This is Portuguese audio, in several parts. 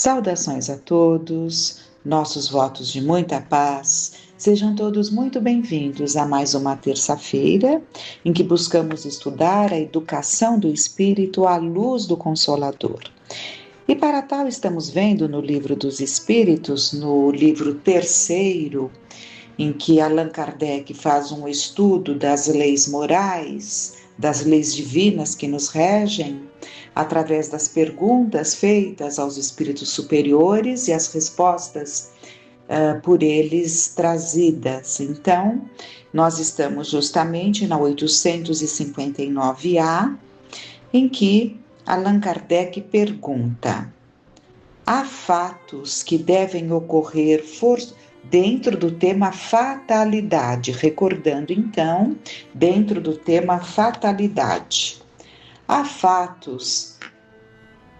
Saudações a todos, nossos votos de muita paz. Sejam todos muito bem-vindos a mais uma terça-feira em que buscamos estudar a educação do espírito à luz do Consolador. E para tal estamos vendo no Livro dos Espíritos, no livro terceiro, em que Allan Kardec faz um estudo das leis morais, das leis divinas que nos regem, através das perguntas feitas aos espíritos superiores e as respostas por eles trazidas. Então, nós estamos justamente na 859A, em que Allan Kardec pergunta: há fatos que devem ocorrer dentro do tema fatalidade, recordando então, dentro do tema fatalidade. Há fatos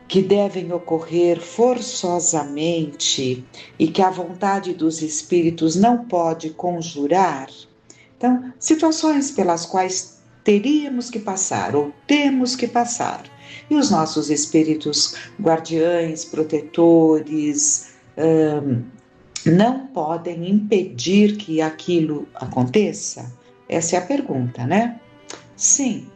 que devem ocorrer forçosamente e que a vontade dos espíritos não pode conjurar. Então, situações pelas quais teríamos que passar ou temos que passar. E os nossos espíritos guardiães, protetores, não podem impedir que aquilo aconteça? Essa é a pergunta, né? Sim.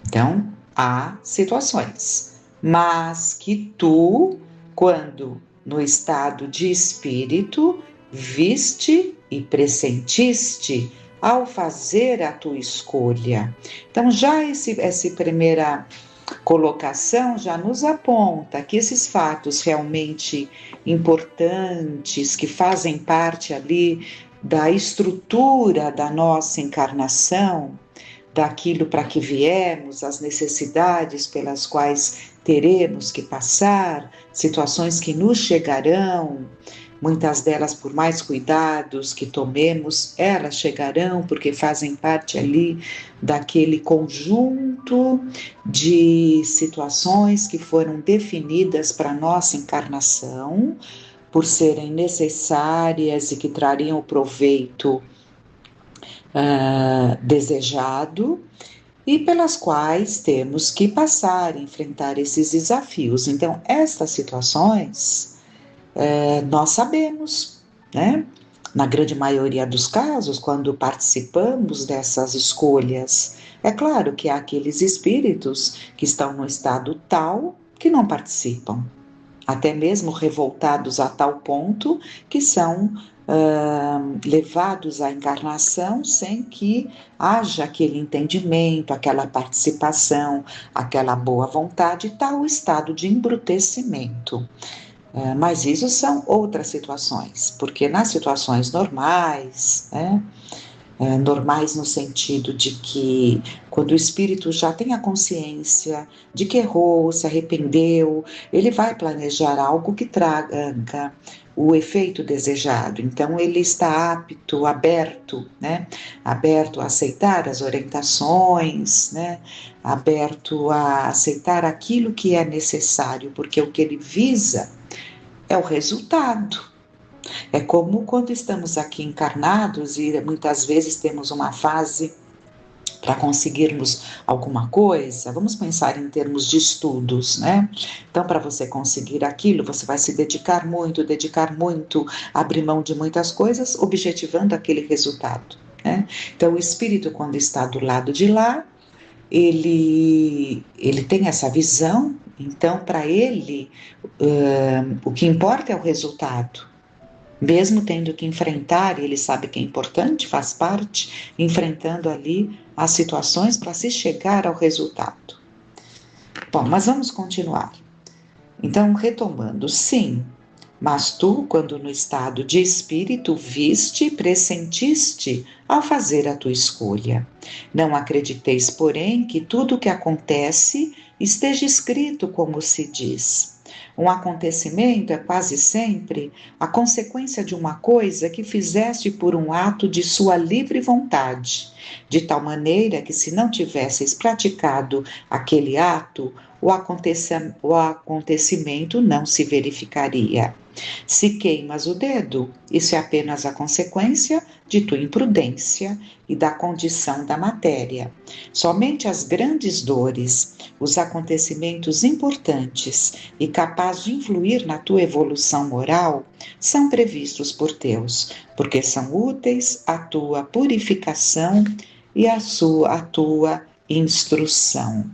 Então, há situações, mas que tu, quando no estado de espírito, viste e pressentiste ao fazer a tua escolha. Então, já essa primeira colocação já nos aponta que esses fatos realmente importantes, que fazem parte ali da estrutura da nossa encarnação, daquilo para que viemos, as necessidades pelas quais teremos que passar, situações que nos chegarão, muitas delas por mais cuidados que tomemos, elas chegarão porque fazem parte ali daquele conjunto de situações que foram definidas para a nossa encarnação, por serem necessárias e que trariam o proveito desejado e pelas quais temos que passar, enfrentar esses desafios. Então, estas situações nós sabemos, né? Na grande maioria dos casos, quando participamos dessas escolhas, é claro que há aqueles espíritos que estão no estado tal que não participam, até mesmo revoltados a tal ponto que são levados à encarnação sem que haja aquele entendimento, aquela participação, aquela boa vontade, tal estado de embrutecimento. Mas isso são outras situações, porque nas situações normais, normais no sentido de que quando o espírito já tem a consciência de que errou, se arrependeu, ele vai planejar algo que traga o efeito desejado. Então ele está apto, aberto, aberto a aceitar as orientações, aberto a aceitar aquilo que é necessário, porque o que ele visa é o resultado. É como quando estamos aqui encarnados e muitas vezes temos uma fase para conseguirmos alguma coisa, vamos pensar em termos de estudos, Então, para você conseguir aquilo, você vai se dedicar muito, abrir mão de muitas coisas, objetivando aquele resultado, Então, o espírito, quando está do lado de lá, ele tem essa visão, então, para ele, o que importa é o resultado. Mesmo tendo que enfrentar, ele sabe que é importante, faz parte, enfrentando ali as situações para se chegar ao resultado. Bom, mas vamos continuar. Então, retomando, sim, mas tu, quando no estado de espírito, viste e pressentiste ao fazer a tua escolha. Não acrediteis, porém, que tudo o que acontece esteja escrito como se diz. Um acontecimento é quase sempre a consequência de uma coisa que fizeste por um ato de sua livre vontade, de tal maneira que se não tivesseis praticado aquele ato, o acontecimento não se verificaria. Se queimas o dedo, isso é apenas a consequência de tua imprudência e da condição da matéria. Somente as grandes dores, os acontecimentos importantes e capazes de influir na tua evolução moral, são previstos por Deus, porque são úteis à tua purificação e à tua instrução.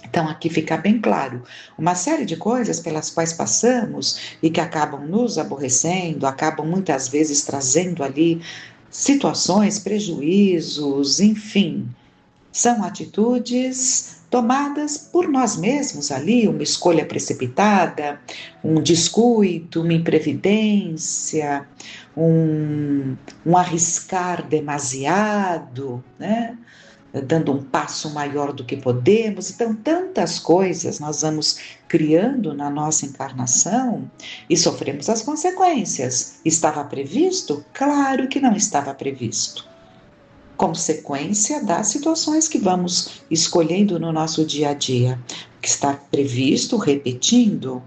Então, aqui fica bem claro, uma série de coisas pelas quais passamos e que acabam nos aborrecendo, acabam muitas vezes trazendo ali situações, prejuízos, enfim, são atitudes tomadas por nós mesmos ali, uma escolha precipitada, um descuido, uma imprevidência, um arriscar demasiado, né? Dando um passo maior do que podemos. Então, tantas coisas nós vamos criando na nossa encarnação e sofremos as consequências. Estava previsto? Claro que não estava previsto. Consequência das situações que vamos escolhendo no nosso dia a dia. O que está previsto, repetindo,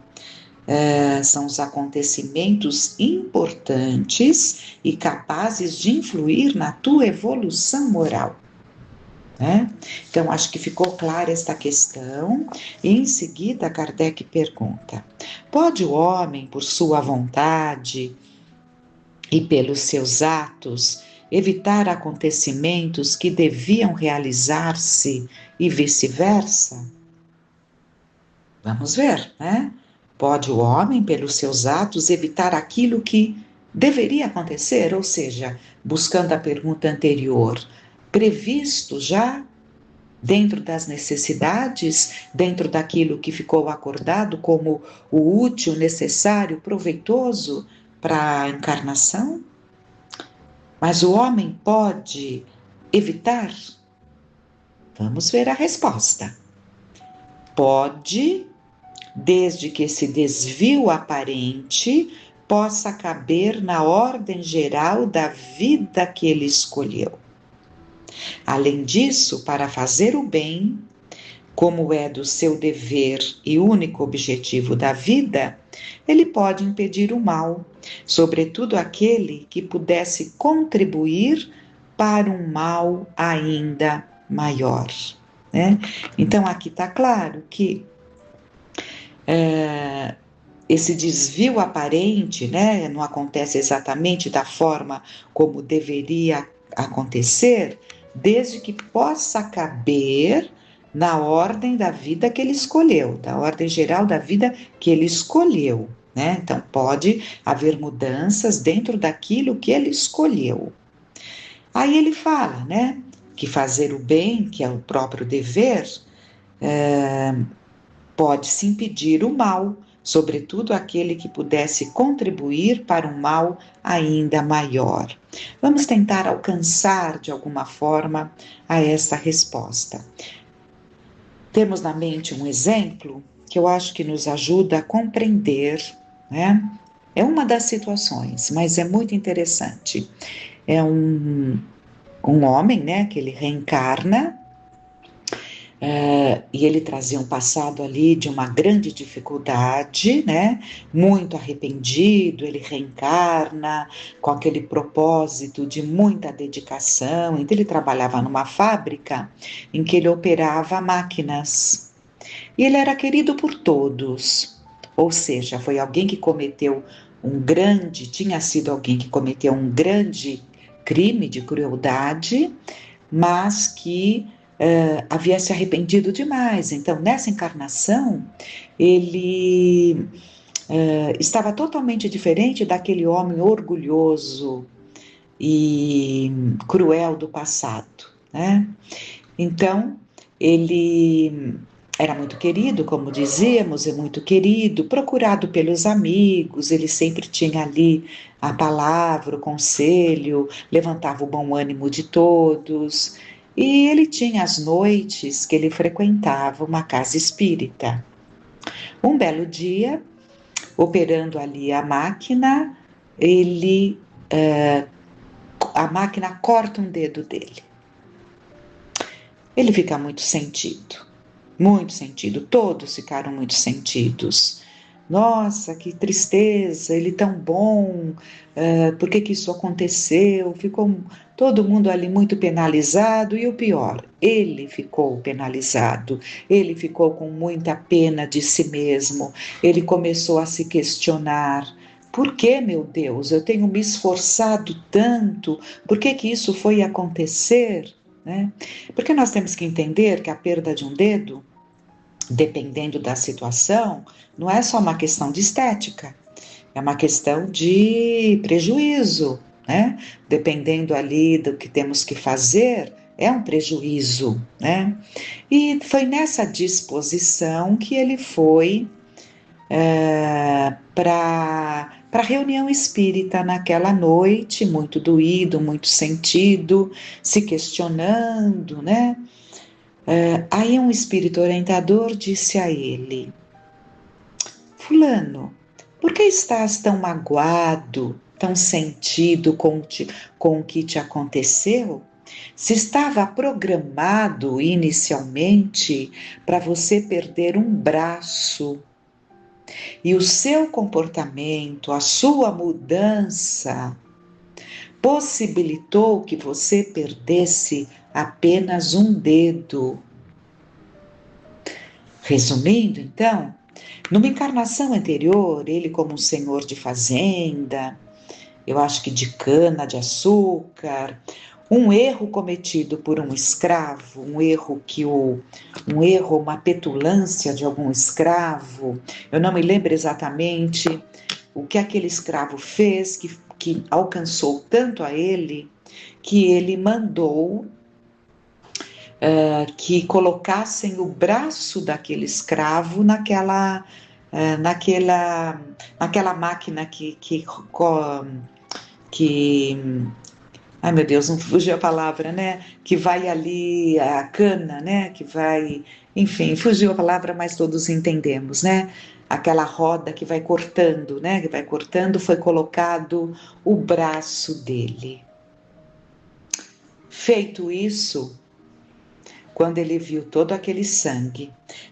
são os acontecimentos importantes e capazes de influir na tua evolução moral. Então, acho que ficou clara esta questão, e em seguida Kardec pergunta: pode o homem, por sua vontade e pelos seus atos, evitar acontecimentos que deviam realizar-se e vice-versa? Vamos ver, né? Pode o homem, pelos seus atos, evitar aquilo que deveria acontecer? Ou seja, buscando a pergunta anterior, previsto já dentro das necessidades, dentro daquilo que ficou acordado como o útil, necessário, proveitoso para a encarnação? Mas o homem pode evitar? Vamos ver a resposta. Pode, desde que esse desvio aparente possa caber na ordem geral da vida que ele escolheu. Além disso, para fazer o bem, como é do seu dever e único objetivo da vida, ele pode impedir o mal, sobretudo aquele que pudesse contribuir para um mal ainda maior. Né? Então, aqui está claro que esse desvio aparente, né, não acontece exatamente da forma como deveria acontecer, desde que possa caber na ordem da vida que ele escolheu, da ordem geral da vida que ele escolheu, né? Então, pode haver mudanças dentro daquilo que ele escolheu. Aí ele fala, né, que fazer o bem, que é o próprio dever, pode-se impedir o mal, sobretudo aquele que pudesse contribuir para um mal ainda maior. Vamos tentar alcançar, de alguma forma, a essa resposta. Temos na mente um exemplo que eu acho que nos ajuda a compreender, né? É uma das situações, mas é muito interessante. É um homem, né, que ele reencarna, e ele trazia um passado ali de uma grande dificuldade, né? Muito arrependido, ele reencarna com aquele propósito de muita dedicação. Então ele trabalhava numa fábrica em que ele operava máquinas. E ele era querido por todos, ou seja, foi alguém que cometeu tinha sido alguém que cometeu um grande crime de crueldade, mas que havia se arrependido demais. Então, nessa encarnação, ele estava totalmente diferente daquele homem orgulhoso e cruel do passado, né? Então, ele era muito querido, como dizíamos, muito querido, procurado pelos amigos, ele sempre tinha ali a palavra, o conselho, levantava o bom ânimo de todos. E ele tinha as noites que ele frequentava uma casa espírita. Um belo dia, operando ali a máquina, a máquina corta um dedo dele. Ele fica muito sentido. muito sentido, todos ficaram muito sentidos. Nossa, que tristeza, ele tão bom, por que que isso aconteceu? Ficou todo mundo ali muito penalizado e o pior, ele ficou penalizado, ele ficou com muita pena de si mesmo, ele começou a se questionar. Por que, meu Deus, eu tenho me esforçado tanto, por que que isso foi acontecer? Né? Porque nós temos que entender que a perda de um dedo, dependendo da situação, não é só uma questão de estética, é uma questão de prejuízo, né? Dependendo ali do que temos que fazer, é um prejuízo, né? E foi nessa disposição que ele foi para a reunião espírita naquela noite, muito doído, muito sentido, se questionando, né? Aí um espírito orientador disse a ele: Fulano, por que estás tão magoado, tão sentido com o que te aconteceu? Se estava programado inicialmente para você perder um braço e o seu comportamento, a sua mudança, possibilitou que você perdesse apenas um dedo. Resumindo, então, numa encarnação anterior, ele como um senhor de fazenda, eu acho que de cana de açúcar, um erro cometido por um escravo, uma petulância de algum escravo, eu não me lembro exatamente o que aquele escravo fez que alcançou tanto a ele que ele mandou que colocassem o braço daquele escravo naquela máquina que ai meu Deus, não fugiu a palavra, né? Que vai ali a cana, né? Que vai, enfim, fugiu a palavra, mas todos entendemos, né? Aquela roda que vai cortando, né? Que vai cortando, foi colocado o braço dele. Feito isso, quando ele viu todo aquele sangue,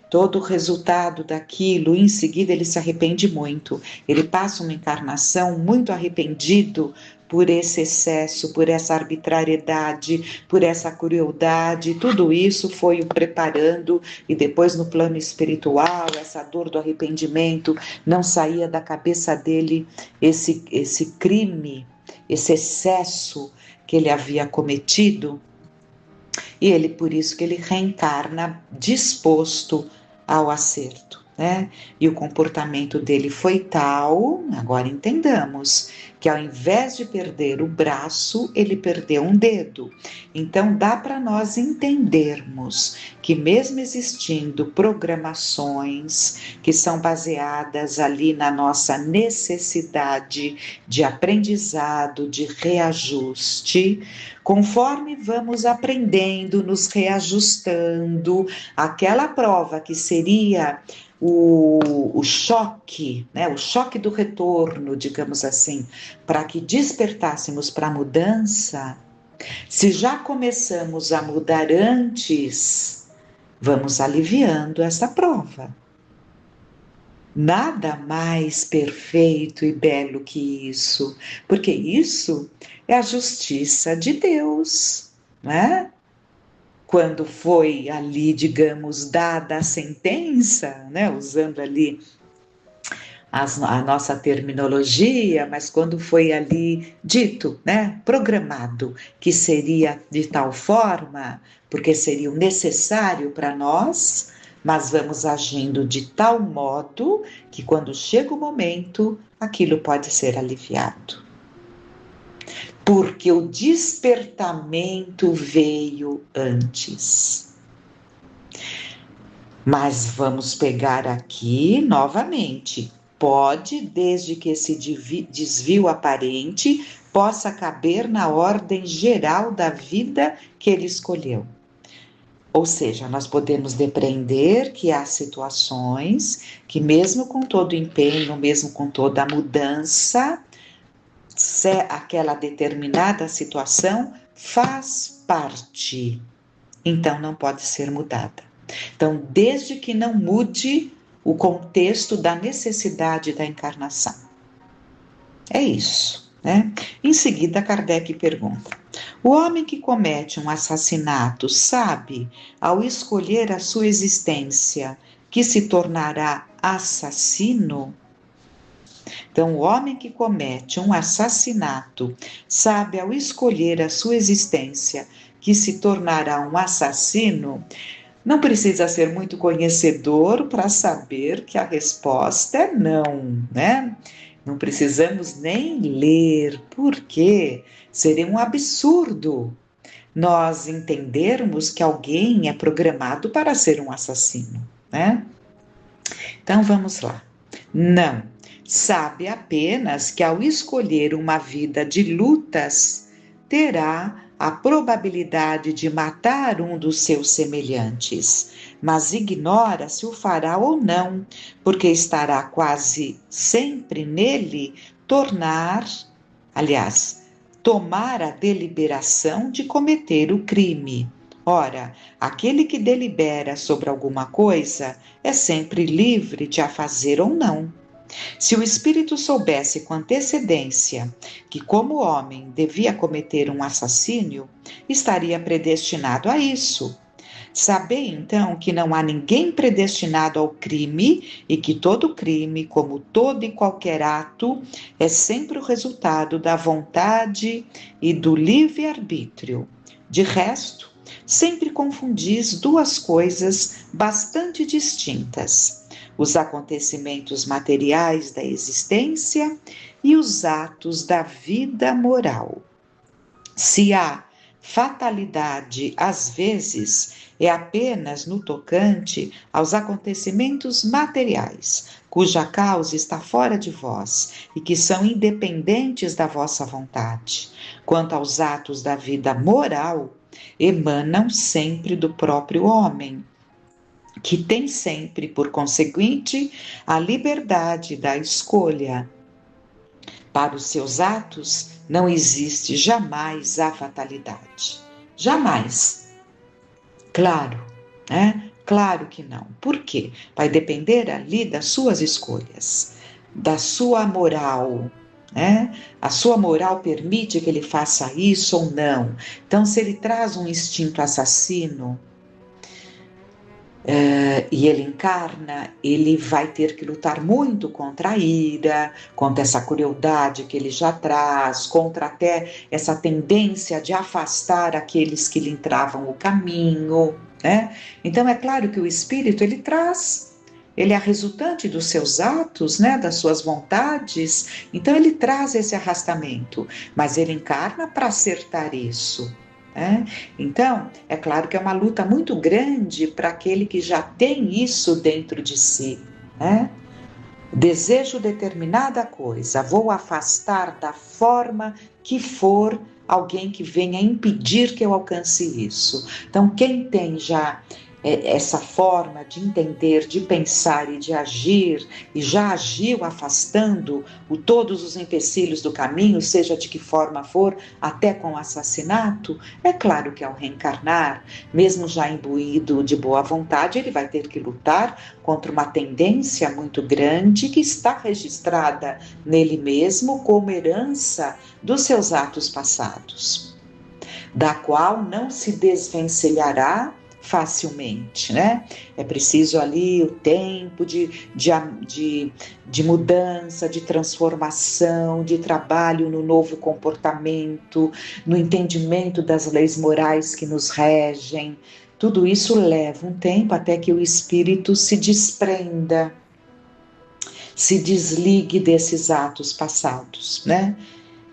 todo o resultado daquilo, em seguida ele se arrepende muito. Ele passa uma encarnação muito arrependido por esse excesso, por essa arbitrariedade, por essa crueldade. Tudo isso foi o preparando e depois no plano espiritual, essa dor do arrependimento, não saía da cabeça dele esse crime, esse excesso que ele havia cometido. E ele, por isso que ele reencarna disposto ao acerto, né? E o comportamento dele foi tal, agora entendamos, que ao invés de perder o braço, ele perdeu um dedo. Então dá para nós entendermos que mesmo existindo programações que são baseadas ali na nossa necessidade de aprendizado, de reajuste, conforme vamos aprendendo, nos reajustando, aquela prova que seria o choque, né, o choque do retorno, digamos assim, para que despertássemos para a mudança, se já começamos a mudar antes, vamos aliviando essa prova. Nada mais perfeito e belo que isso, porque isso é a justiça de Deus, né? Quando foi ali, digamos, dada a sentença, né? Usando ali a nossa terminologia, mas quando foi ali dito, né? Programado que seria de tal forma, porque seria o necessário para nós, mas vamos agindo de tal modo que quando chega o momento, aquilo pode ser aliviado. Porque o despertamento veio antes. Mas vamos pegar aqui novamente. Pode, desde que esse desvio aparente possa caber na ordem geral da vida que ele escolheu. Ou seja, nós podemos depreender que há situações que, mesmo com todo o empenho, mesmo com toda a mudança, aquela determinada situação faz parte, então não pode ser mudada. Então, desde que não mude o contexto da necessidade da encarnação. É isso, né? Em seguida, Kardec pergunta: o homem que comete um assassinato sabe, ao escolher a sua existência, que se tornará assassino? Então, o homem que comete um assassinato sabe, ao escolher a sua existência, que se tornará um assassino? Não precisa ser muito conhecedor para saber que a resposta é não, né? Não precisamos nem ler, porque seria um absurdo nós entendermos que alguém é programado para ser um assassino, né? Então vamos lá. Não, sabe apenas que ao escolher uma vida de lutas, terá a probabilidade de matar um dos seus semelhantes, mas ignora se o fará ou não, porque estará quase sempre nele tomar a deliberação de cometer o crime. Ora, aquele que delibera sobre alguma coisa é sempre livre de a fazer ou não. Se o espírito soubesse com antecedência que, como homem, devia cometer um assassínio, estaria predestinado a isso. Sabei, então, que não há ninguém predestinado ao crime e que todo crime, como todo e qualquer ato, é sempre o resultado da vontade e do livre-arbítrio. De resto, sempre confundis duas coisas bastante distintas: os acontecimentos materiais da existência e os atos da vida moral. Se há fatalidade, às vezes, é apenas no tocante aos acontecimentos materiais, cuja causa está fora de vós e que são independentes da vossa vontade. Quanto aos atos da vida moral, emanam sempre do próprio homem, que tem sempre, por conseguinte, a liberdade da escolha. Para os seus atos, não existe jamais a fatalidade. Jamais. Claro, né? Claro que não. Por quê? Vai depender ali das suas escolhas, da sua moral, né? A sua moral permite que ele faça isso ou não. Então, se ele traz um instinto assassino, e ele encarna, ele vai ter que lutar muito contra a ira, contra essa crueldade que ele já traz, contra até essa tendência de afastar aqueles que lhe entravam o caminho, né? Então é claro que o espírito ele é a resultante dos seus atos, né, das suas vontades, então ele traz esse arrastamento, mas ele encarna para acertar isso. Então, é claro que é uma luta muito grande para aquele que já tem isso dentro de si. Desejo determinada coisa, vou afastar da forma que for alguém que venha impedir que eu alcance isso. Então, quem tem já essa forma de entender, de pensar e de agir, e já agiu afastando todos os empecilhos do caminho, seja de que forma for, até com o assassinato, é claro que ao reencarnar, mesmo já imbuído de boa vontade, ele vai ter que lutar contra uma tendência muito grande que está registrada nele mesmo como herança dos seus atos passados, da qual não se desvencilhará facilmente, né? É preciso ali o tempo de mudança, de transformação, de trabalho no novo comportamento, no entendimento das leis morais que nos regem. Tudo isso leva um tempo até que o espírito se desprenda, se desligue desses atos passados, né?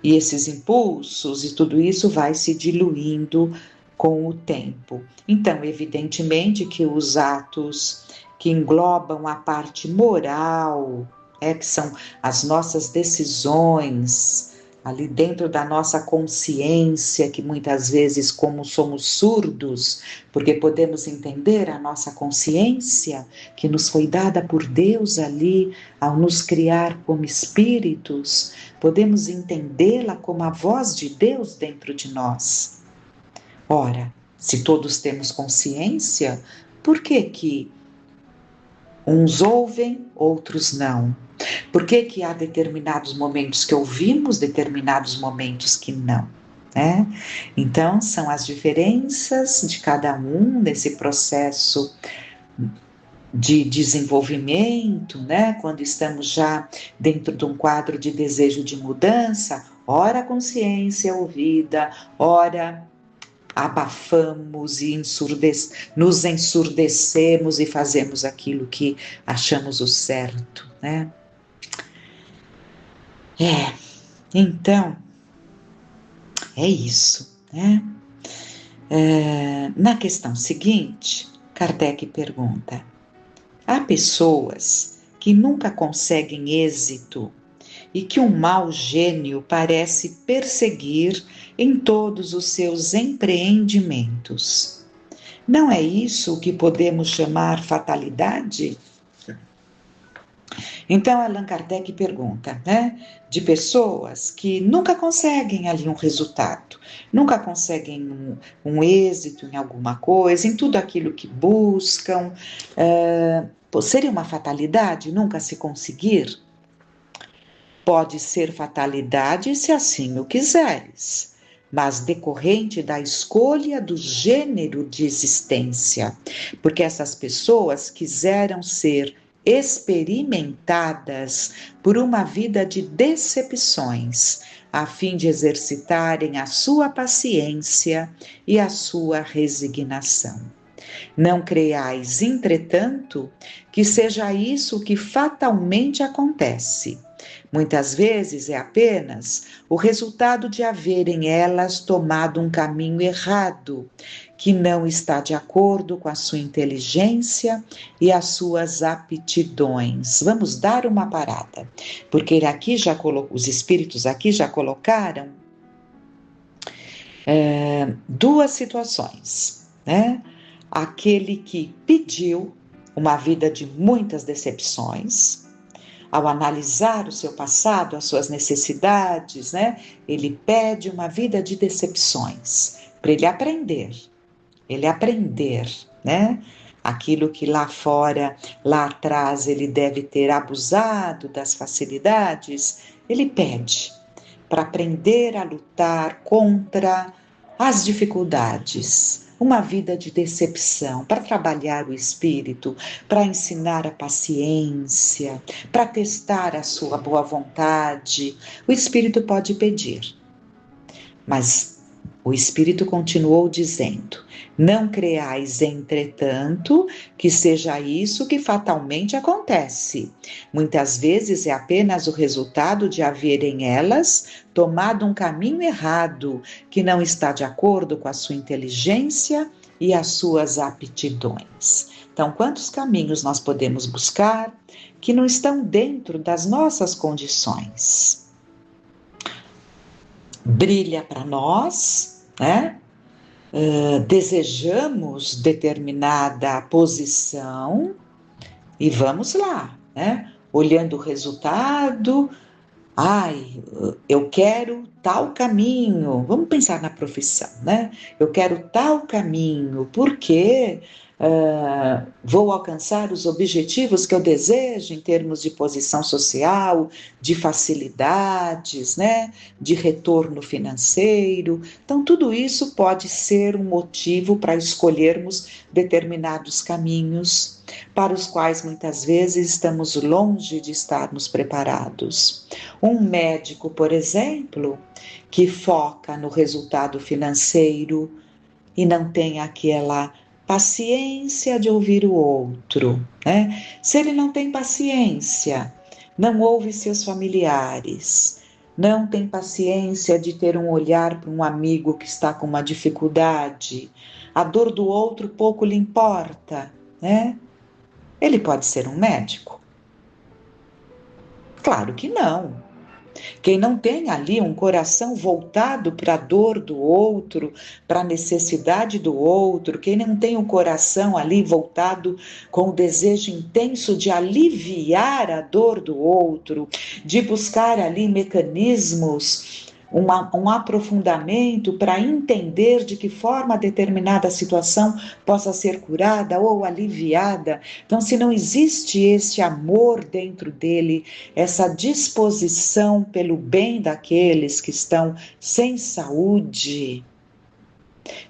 E esses impulsos e tudo isso vai se diluindo com o tempo. Então, evidentemente que os atos que englobam a parte moral, que são as nossas decisões, ali dentro da nossa consciência, que muitas vezes, como somos surdos, porque podemos entender a nossa consciência, que nos foi dada por Deus ali, ao nos criar como espíritos, podemos entendê-la como a voz de Deus dentro de nós. Ora, se todos temos consciência, Por que que uns ouvem, outros não? Por que que há determinados momentos que ouvimos, determinados momentos que não? Né? Então, são as diferenças de cada um nesse processo de desenvolvimento, né? Quando estamos já dentro de um quadro de desejo de mudança, ora a consciência é ouvida, ora abafamos e nos ensurdecemos e fazemos aquilo que achamos o certo, né? Então, é isso, né? Na questão seguinte, Kardec pergunta: há pessoas que nunca conseguem êxito e que um mau gênio parece perseguir em todos os seus empreendimentos. Não é isso o que podemos chamar fatalidade? Então, Allan Kardec pergunta, né, de pessoas que nunca conseguem ali um resultado, nunca conseguem um êxito em alguma coisa, em tudo aquilo que buscam. Seria uma fatalidade nunca se conseguir? Pode ser fatalidade se assim o quiseres, mas decorrente da escolha do gênero de existência, porque essas pessoas quiseram ser experimentadas por uma vida de decepções, a fim de exercitarem a sua paciência e a sua resignação. Não creiais, entretanto, que seja isso que fatalmente acontece. Muitas vezes é apenas o resultado de haverem elas tomado um caminho errado, que não está de acordo com a sua inteligência e as suas aptidões. Vamos dar uma parada, porque aqui os espíritos aqui já colocaram duas situações, né? Aquele que pediu uma vida de muitas decepções, ao analisar o seu passado, as suas necessidades, né? Ele pede uma vida de decepções, para ele aprender, né? Aquilo que lá fora, lá atrás, ele deve ter abusado das facilidades, ele pede para aprender a lutar contra as dificuldades. Uma vida de decepção, para trabalhar o espírito, para ensinar a paciência, para testar a sua boa vontade. O espírito pode pedir, mas o espírito continuou dizendo: não creais, entretanto, que seja isso que fatalmente acontece. Muitas vezes é apenas o resultado de haverem elas tomado um caminho errado, que não está de acordo com a sua inteligência e as suas aptidões. Então, quantos caminhos nós podemos buscar que não estão dentro das nossas condições? Brilha para nós, né? Desejamos determinada posição e vamos lá, né? Olhando o resultado, eu quero tal caminho, vamos pensar na profissão, né? Eu quero tal caminho, porque vou alcançar os objetivos que eu desejo em termos de posição social, de facilidades, né? De retorno financeiro. Então, tudo isso pode ser um motivo para escolhermos determinados caminhos, para os quais muitas vezes estamos longe de estarmos preparados. Um médico, por exemplo, que foca no resultado financeiro e não tem aquela paciência de ouvir o outro, né? Se ele não tem paciência, não ouve seus familiares, não tem paciência de ter um olhar para um amigo que está com uma dificuldade, a dor do outro pouco lhe importa, né? Ele pode ser um médico? Claro que não. Quem não tem ali um coração voltado para a dor do outro, para a necessidade do outro, quem não tem um coração ali voltado com o desejo intenso de aliviar a dor do outro, de buscar ali mecanismos um aprofundamento para entender de que forma determinada situação possa ser curada ou aliviada. Então, se não existe esse amor dentro dele, essa disposição pelo bem daqueles que estão sem saúde,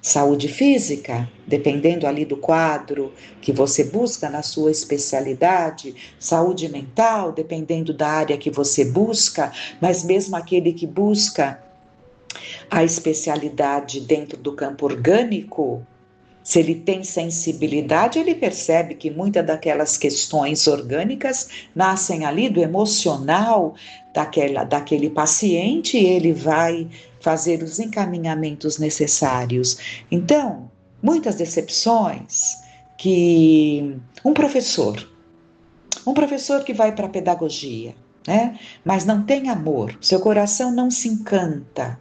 saúde física, dependendo ali do quadro que você busca na sua especialidade, saúde mental, dependendo da área que você busca, mas mesmo aquele que busca a especialidade dentro do campo orgânico, se ele tem sensibilidade, ele percebe que muitas daquelas questões orgânicas nascem ali do emocional daquele paciente e ele vai fazer os encaminhamentos necessários. Então, muitas decepções que um professor que vai para a pedagogia, né, mas não tem amor, seu coração não se encanta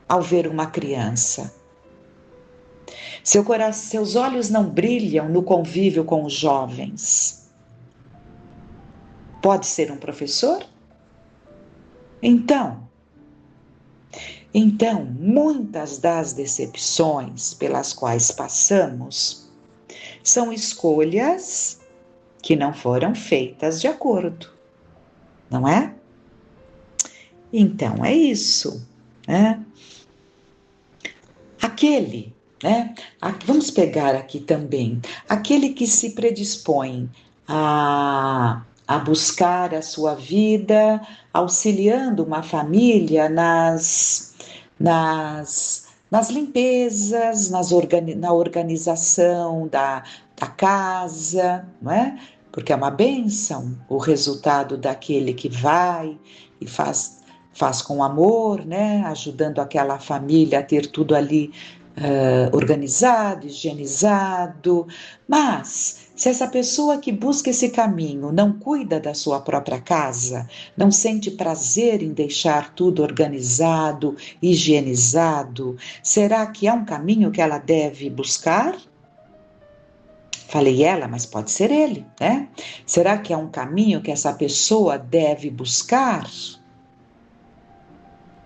ao ver uma criança. Seus olhos não brilham no convívio com os jovens. Pode ser um professor? Então, muitas das decepções pelas quais passamos são escolhas que não foram feitas de acordo, não é? Então, é isso, né? Vamos pegar aqui também, aquele que se predispõe a buscar a sua vida, auxiliando uma família nas limpezas, na organização da casa, não é? Porque é uma bênção o resultado daquele que vai e faz com amor, né? Ajudando aquela família a ter tudo ali organizado, higienizado. Mas se essa pessoa que busca esse caminho não cuida da sua própria casa, não sente prazer em deixar tudo organizado, higienizado, será que é um caminho que ela deve buscar? Falei ela, mas pode ser ele, né? Será que é um caminho que essa pessoa deve buscar?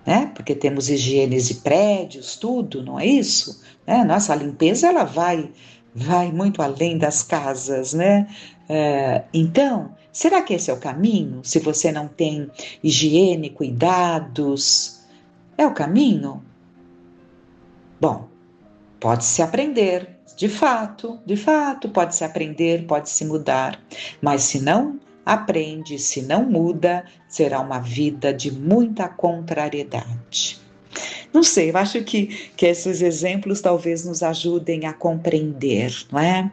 Né? Porque temos higienes de prédios, tudo, não é isso? Né? Nossa, a limpeza ela vai muito além das casas, né? Então, será que esse é o caminho? Se você não tem higiene, cuidados, é o caminho? Bom, pode-se aprender, de fato, pode-se aprender, pode-se mudar, mas se não aprende, se não muda, será uma vida de muita contrariedade. Não sei, eu acho que esses exemplos talvez nos ajudem a compreender, não é?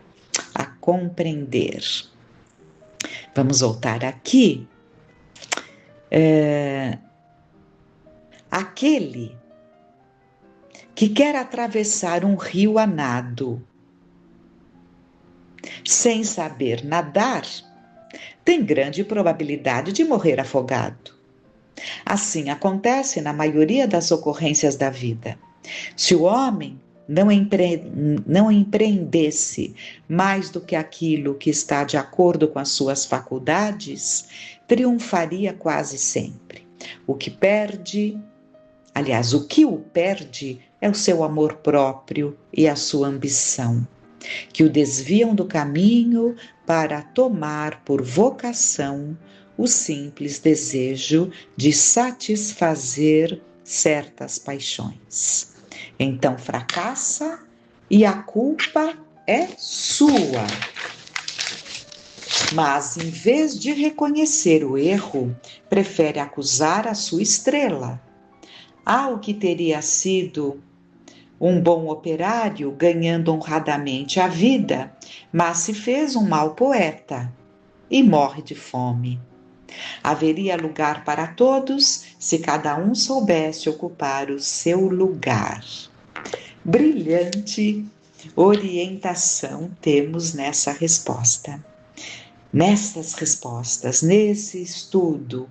A compreender. Vamos voltar aqui. Aquele que quer atravessar um rio a nado, sem saber nadar, tem grande probabilidade de morrer afogado. Assim acontece na maioria das ocorrências da vida. Se o homem não empreendesse mais do que aquilo que está de acordo com as suas faculdades, triunfaria quase sempre. O que o perde é o seu amor próprio e a sua ambição, que o desviam do caminho para tomar por vocação o simples desejo de satisfazer certas paixões. Então fracassa e a culpa é sua. Mas, em vez de reconhecer o erro, prefere acusar a sua estrela. O que teria sido um bom operário ganhando honradamente a vida, mas se fez um mau poeta e morre de fome. Haveria lugar para todos se cada um soubesse ocupar o seu lugar. Brilhante orientação temos nessa resposta. Nessas respostas, nesse estudo,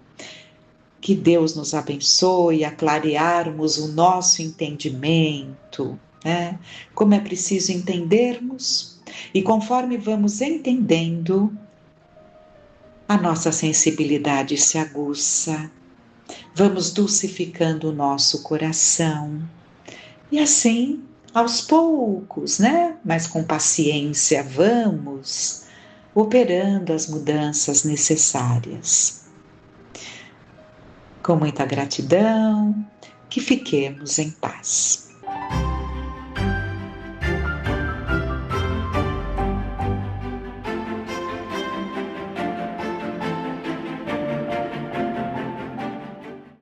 que Deus nos abençoe a clarearmos o nosso entendimento, né? Como é preciso entendermos, e conforme vamos entendendo, a nossa sensibilidade se aguça, vamos dulcificando o nosso coração. E assim, aos poucos, né? Mas com paciência, vamos operando as mudanças necessárias. Com muita gratidão, que fiquemos em paz.